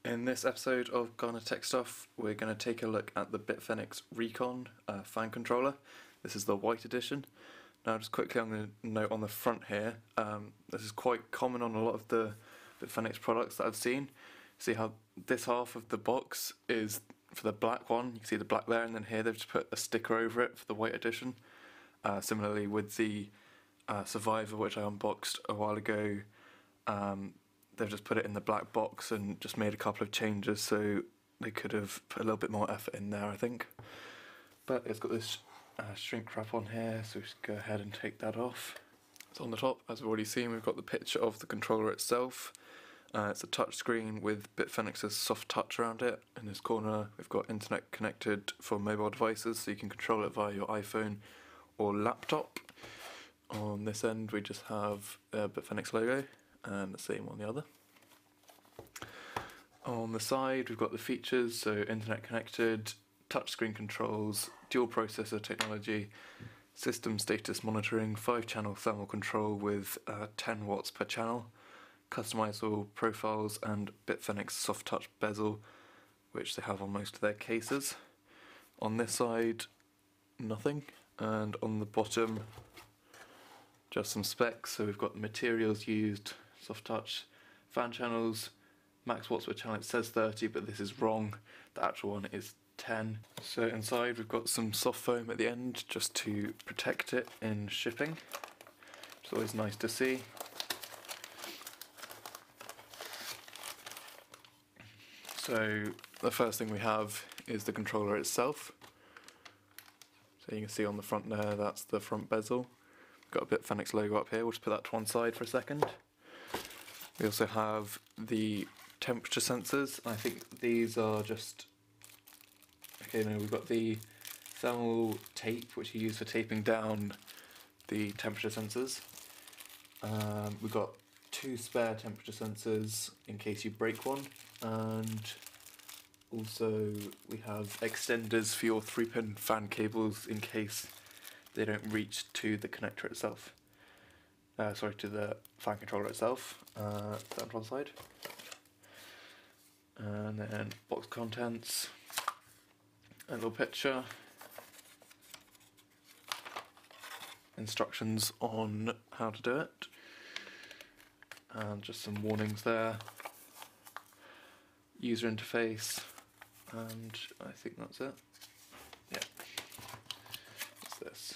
In this episode of Ghana Tech Stuff, we're going to take a look at the Bitfenix Recon fan controller. This is the white edition. Now just quickly I'm going to note on the front here, this is quite common on a lot of the Bitfenix products that I've seen. See how this half of the box is for the black one, you can see the black there, and then here they've just put a sticker over it for the white edition. Similarly with the Survivor, which I unboxed a while ago, they've just put it in the black box and just made a couple of changes, so they could have put a little bit more effort in there, I think. But it's got this shrink wrap on here, so we should go ahead and take that off. So on the top, as we've already seen, we've got the picture of the controller itself. It's a touch screen with Bitfenix's soft touch around it. In this corner we've got internet connected for mobile devices, so you can control it via your iPhone or laptop. On this end we just have the Bitfenix logo, and the same on the other. On the side we've got the features, so internet connected, touchscreen controls, dual processor technology, system status monitoring, 5-channel thermal control with 10 watts per channel, customizable profiles, and Bitfenix soft touch bezel, which they have on most of their cases. On this side, nothing, and on the bottom just some specs. So we've got the materials used, soft touch, fan channels, max watts per channel. It says 30, but this is wrong. The actual one is 10. So inside we've got some soft foam at the end just to protect it in shipping. It's always nice to see. So the first thing we have is the controller itself. So you can see on the front there, that's the front bezel. Got a Bitfenix logo up here, we'll just put that to one side for a second. We also have the temperature sensors. I think these are just... Okay, no, we've got the thermal tape, which you use for taping down the temperature sensors. We've got 2 spare temperature sensors in case you break one, and also we have extenders for your 3-pin fan cables in case they don't reach to the connector itself. To the fan controller itself. Put that on one side. And then box contents, a little picture, instructions on how to do it, and just some warnings there. User interface, and I think that's it. Yeah. What's this?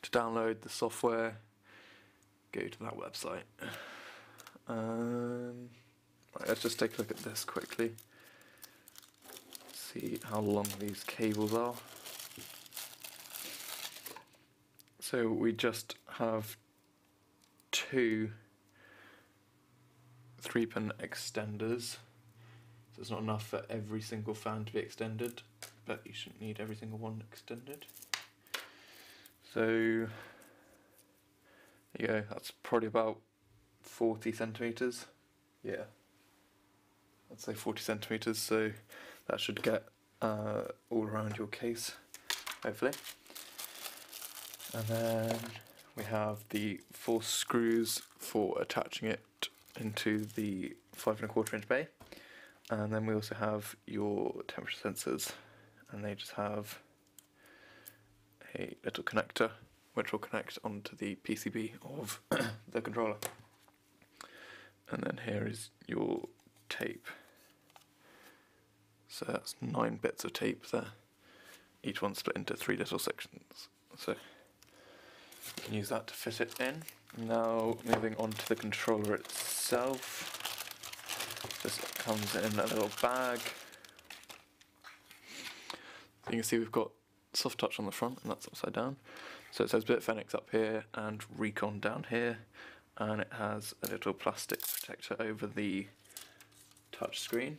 To download the software, go to that website. Right, let's just take a look at this quickly. See how long these cables are. So we just have 2 3-pin extenders. So it's not enough for every single fan to be extended, but you shouldn't need every single one extended. So there you go, that's probably about 40 centimeters. Yeah, I'd say 40 centimeters, so that should get all around your case, hopefully. And then we have the 4 screws for attaching it into the 5¼ inch bay. And then we also have your temperature sensors, and they just have a little connector which will connect onto the PCB of the controller. And then here is your tape. So that's 9 bits of tape there. Each one split into 3 little sections. So you can use that to fit it in. Now moving on to the controller itself. This comes in a little bag. So you can see we've got soft touch on the front, and that's upside down. So it says Bitfenix up here and Recon down here, and it has a little plastic protector over the touch screen.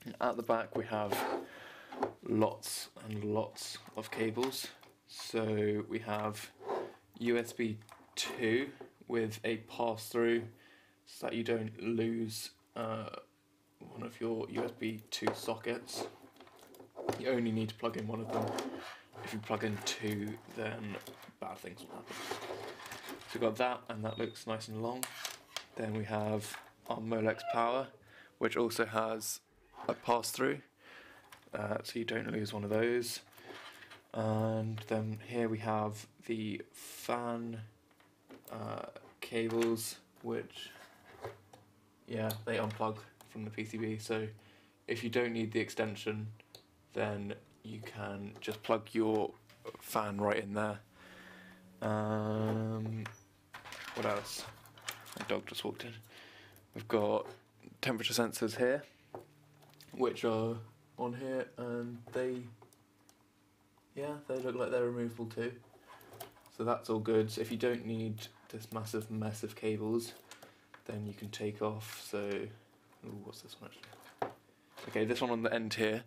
And at the back we have lots and lots of cables. So we have USB 2 with a pass-through so that you don't lose one of your USB 2 sockets. You only need to plug in one of them. If you plug in 2, then bad things will happen. So we've got that, and that looks nice and long. Then we have our Molex power. which also has a pass-through, so you don't lose one of those. And then here we have the fan cables, which, yeah, they unplug from the PCB, so if you don't need the extension, then you can just plug your fan right in there. What else? My dog just walked in. We've got temperature sensors here, which are on here, and they look like they're removable too. So that's all good. So if you don't need this massive mess of cables, then you can take off. So, ooh, what's this one actually? Okay, this one on the end here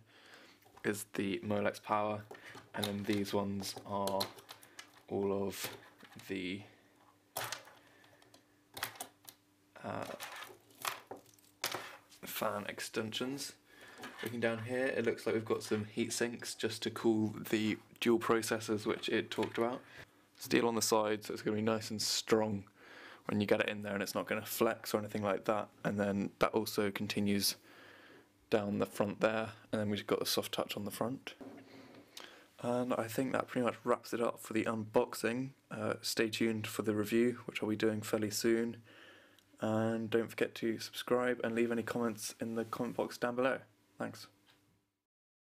is the Molex power, and then these ones are all of the fan extensions. Looking down here, it looks like we've got some heat sinks just to cool the dual processors which it talked about. Steel on the side, so it's going to be nice and strong when you get it in there, and it's not going to flex or anything like that. And then that also continues down the front there, and then we've got the soft touch on the front. And I think that pretty much wraps it up for the unboxing. Stay tuned for the review, which I'll be doing fairly soon. And don't forget to subscribe and leave any comments in the comment box down below. Thanks.